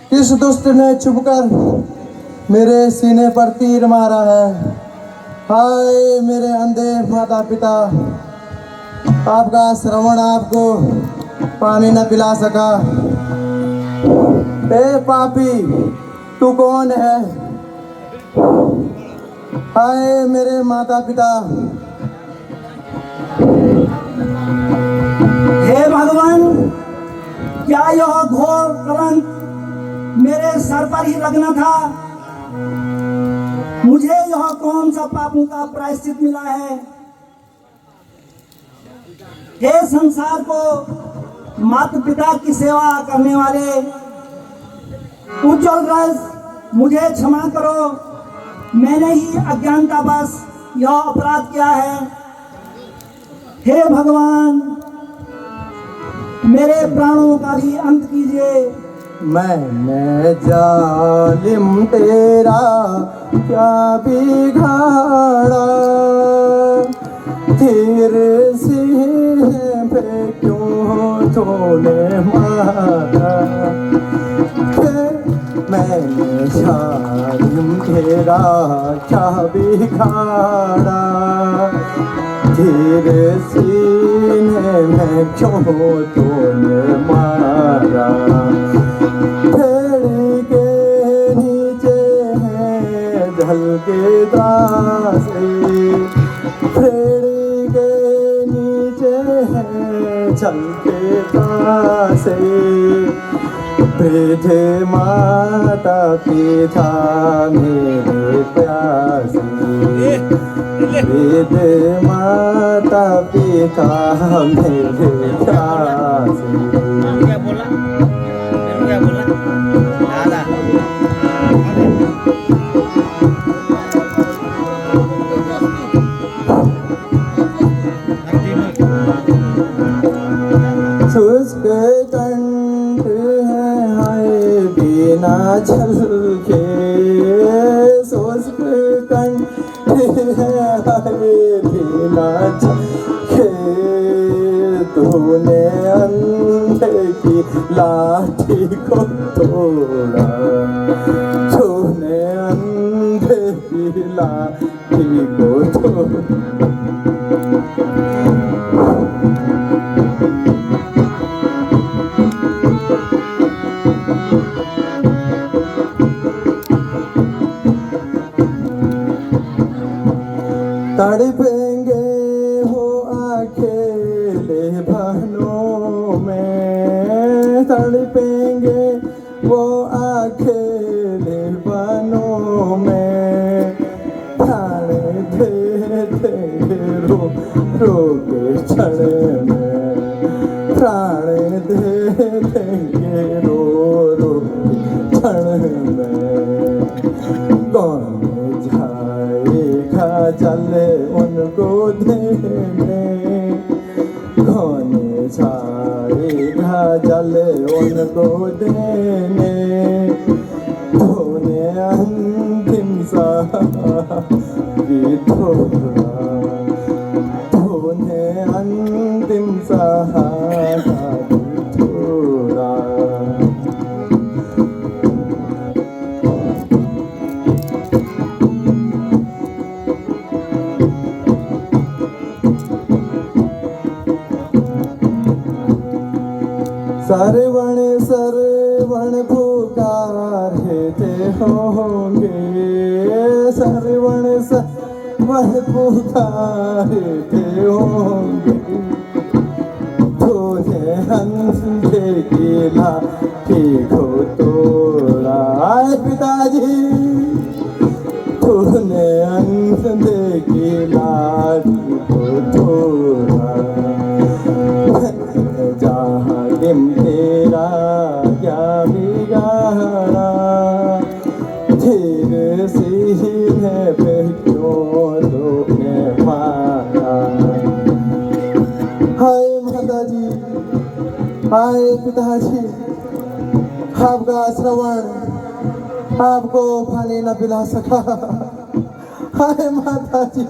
किस दुष्ट ने छुपकर मेरे सीने पर तीर मारा है। हाय मेरे अंधे माता पिता, आपका श्रवण आपको पानी न पिला सका। ए पापी, तू कौन है? हाय मेरे माता पिता। हे भगवान, क्या यह घोर कलंक मेरे सर पर ही लगना था? मुझे यह कौन सा पापों का प्रायश्चित मिला है? हे संसार को माता पिता की सेवा करने वाले उज्जवल रस, मुझे क्षमा करो। मैंने ही अज्ञानतावश यह अपराध किया है। हे भगवान, मेरे प्राणों का भी अंत कीजिए। मैंने जालिम तेरा क्या बिगाड़ा, तेरे सीने पे क्यों तूने मारा। मैंने जालिम तेरा क्या बिगाड़ा, तेरे सीने में क्यों तूने मारा। पेड़ के नीचे है जल के दासे, पेड़ के नीचे है जल के दासे। वृद्ध माता पिता मेरे प्यासे, वृद्ध माता पिता मेरे प्यासे। क्या बोला दादा? शुष्क कंठ है हाय बिना जल के, शुष्क कंठ है हाय बिना जल के। तूने अंधे की लाठी को तोड़ा, तूने अंधे की लाठी को तोड़ा। तड़पेंगे वो अकेले बहनों में, तड़पेंगे वो अकेले बनों में। प्राण दे देंगे रो रो के क्षण में, प्राण दे देंगे रो रो के क्षण में। कौन जाएगा चले उनको देने, कौन जाएगा जले उनको देने। तूने अंतिम सा भी थोड़ा, तूने अंतिम सा भी थोड़ा। सरवण सरवण पुकारते होंगे, सरवण सरवण पुकारते होंगे। तूने अंधे की लाठी को तोड़ा पिताजी, तूने अंधे की लाठी को तोड़ा। जालिम तेरा क्या बिगाड़ा, तेरे सीने पे क्यों तूने मारा। हाय माता जी, हाय पिताजी, आपका श्रवण आपको पानी न पिला सका। हाय माता जी,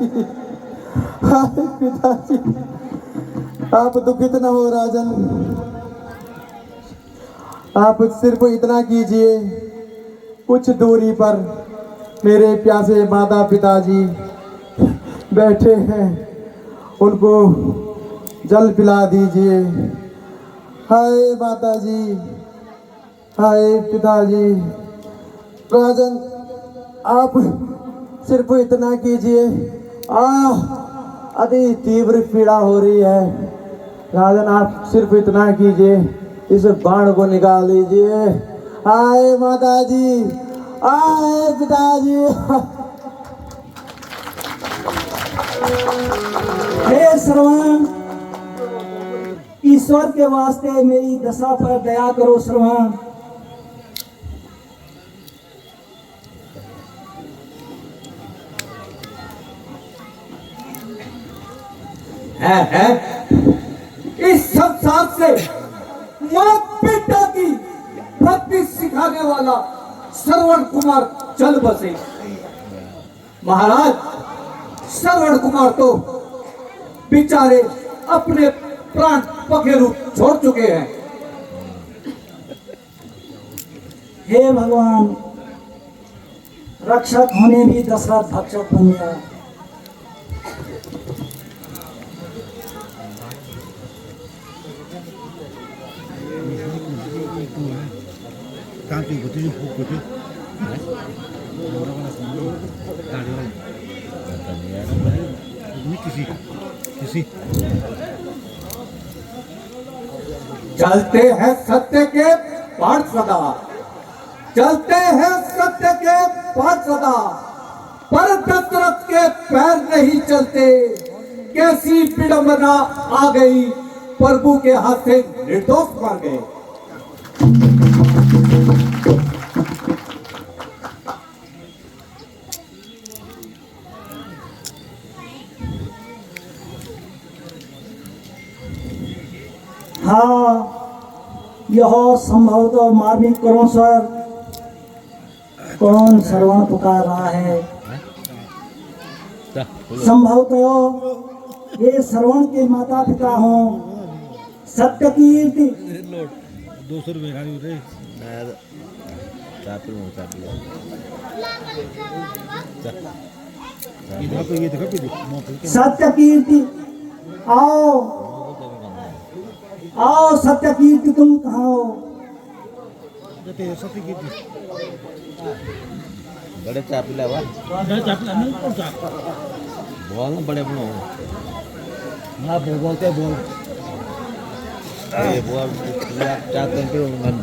हाय पिताजी, आप दुखित न हो राजन। आप सिर्फ इतना कीजिए, कुछ दूरी पर मेरे प्यासे माता पिताजी बैठे हैं, उनको जल पिला दीजिए। हाय माता जी, हाय पिताजी। राजन, आप सिर्फ इतना कीजिए। अति तीव्र पीड़ा हो रही है। राजन, आप सिर्फ इतना कीजिए, इस बाण को निकाल दीजिए। हाय माता जी, हाय पिताजी। हे श्रवण, ईश्वर के वास्ते मेरी दशा पर दया करो श्रवण। है इस संसार से माँ पिता की भक्ति सिखाने वाला श्रवण कुमार चल बसे। महाराज, श्रवण कुमार तो बेचारे अपने प्राण पखेरु छोड़ चुके हैं। हे भगवान, रक्षक होने भी दशरथ भक्षक बन गया। चलते हैं सत्य के पाठ सदा, चलते हैं सत्य के पाठ सदा, पर दशरथ के पैर नहीं चलते। कैसी विडंबना आ गई, प्रभु के हाथ से निर्दोष मर गए। हाँ, यह संभवतः मार्मिक करो सर। कौन श्रवण पुकार रहा है? संभवतः ये श्रवण के माता पिता हों। सत्य कीर्ति। 200 रुपये खाली उतरे सत्य कीर्ति, आओ आओ सत्य कीर्ति, तुम कहाँ हो? बड़े चापला हुआ बोल ना, बड़े बनो हाँ बोलते बोल बोल चार घंटे मन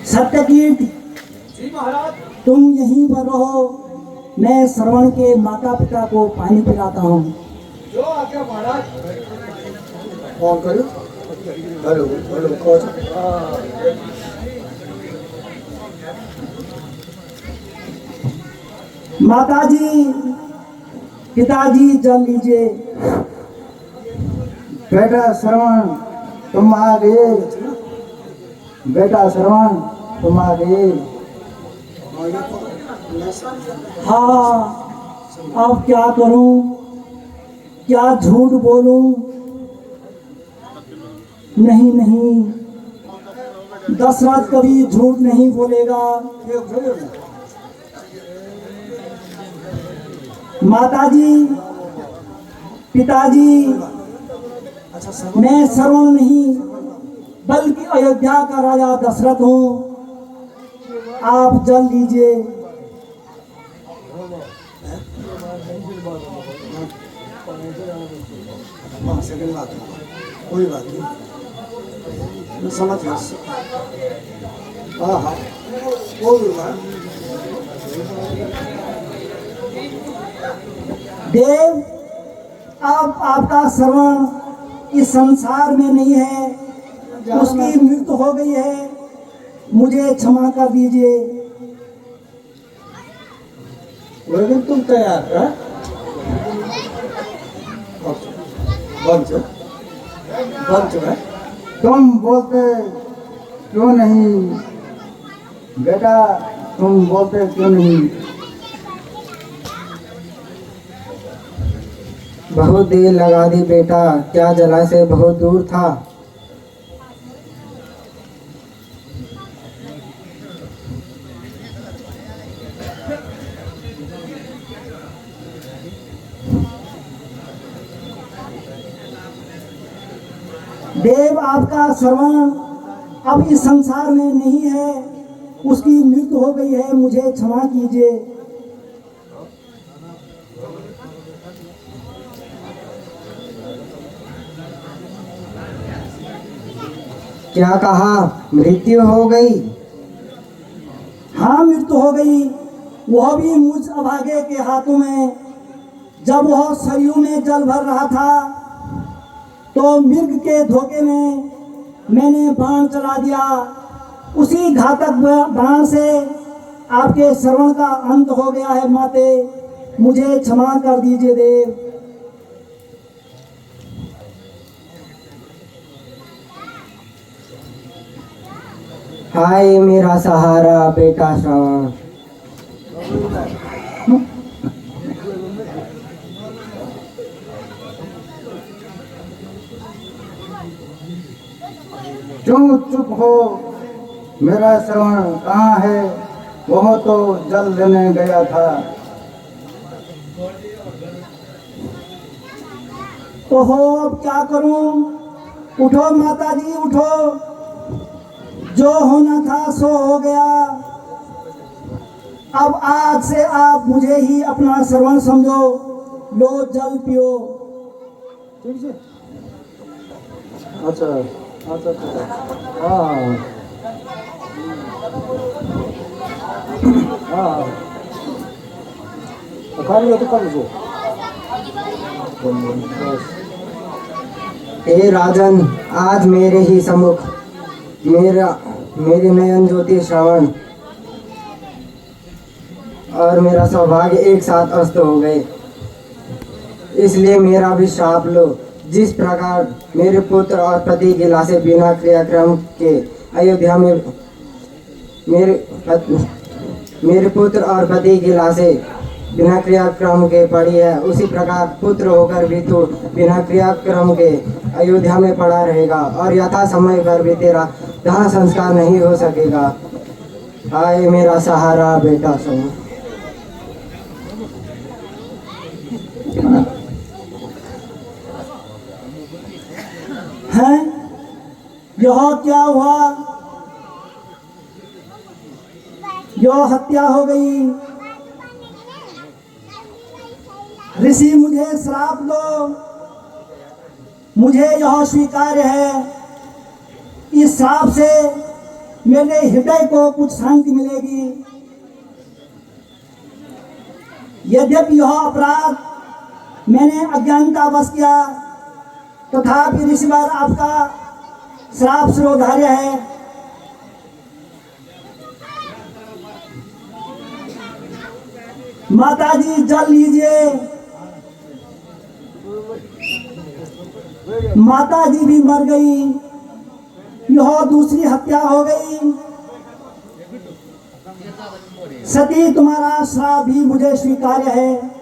सत्य कीर्ति, जी महाराज। तुम यहीं पर रहो, मैं श्रवण के माता पिता को पानी पिलाता हूँ। जो आज्ञा महाराज। फोन करो। हेलो हेलो, कौन? माताजी, पिताजी जल लीजिए। बेटा श्रवण, तुम आ गए। बेटा श्रवण, तुम आ गए। हाँ, अब क्या करूं? क्या झूठ बोलूं? नहीं नहीं, दशरथ कभी झूठ नहीं बोलेगा। माताजी, पिताजी, मैं श्रवण नहीं बल्कि अयोध्या का राजा दशरथ हूँ। आप जल लीजिए। कोई बात नहीं, मैं समझ गया। हाँ हाँ, कोई बात। देव, अब आपका श्रवण इस संसार में नहीं है, उसकी मृत्यु हो गई है। मुझे क्षमा कर दीजिए। लेकिन तुम तैयार है? बंच है। तुम बोलते क्यों नहीं बेटा, तुम बोलते क्यों नहीं? बहुत देर लगा दी बेटा, क्या जलाशय बहुत दूर था? देव, आपका श्रवण अब इस संसार में नहीं है, उसकी मृत्यु हो गई है, मुझे क्षमा कीजिए। क्या कहा, मृत्यु हो गई? हाँ, मृत्यु हो गई, वह भी मुझ अभागे के हाथों में। जब वह सरयू में जल भर रहा था तो मृग के धोखे में मैंने बाण चला दिया। उसी घातक बाण से आपके श्रवण का अंत हो गया है माते, मुझे क्षमा कर दीजिए देव। हाय मेरा सहारा बेटा श्रवण। क्यों चुप हो? मेरा श्रवण कहाँ है? वह तो जल लेने गया था। ओहो, अब क्या करूं? उठो माता जी, उठो, जो होना था सो हो गया। अब आज से आप मुझे ही अपना श्रवण समझो, लो जल पियो। अच्छा अच्छा अच्छा, हाँ हाँ, कर लो तो कर लो। हे राजन, आज मेरे ही सम्मुख मेरे नयन ज्योति श्रवण और मेरा सौभाग्य एक साथ अस्त हो गए, इसलिए मेरा भी श्राप लो। जिस प्रकार मेरे पुत्र और पति की लाशें बिना क्रियाक्रम के अयोध्या में मेरे पुत्र और पति की लाशें बिना क्रियाक्रम के पड़ी है, उसी प्रकार पुत्र होकर भी तू बिना क्रियाक्रम के अयोध्या में पड़ा रहेगा और यथा समय पर भी तेरा दाह संस्कार नहीं हो सकेगा। हाय मेरा सहारा बेटा सुन। हैं, यह क्या हुआ? यह हत्या हो गई। ऋषि, मुझे श्राप दो, मुझे यह स्वीकार्य है। इस श्राप से मेरे हृदय को कुछ शांति मिलेगी। यद्यपि यह अपराध मैंने अज्ञानतावश किया, तथापि ऋषिवर आपका श्राप शिरोधार्य है। माता जी जल लीजिए। माता जी भी मर गई, यह दूसरी हत्या हो गई। सती, तुम्हारा श्राप भी मुझे स्वीकार्य है।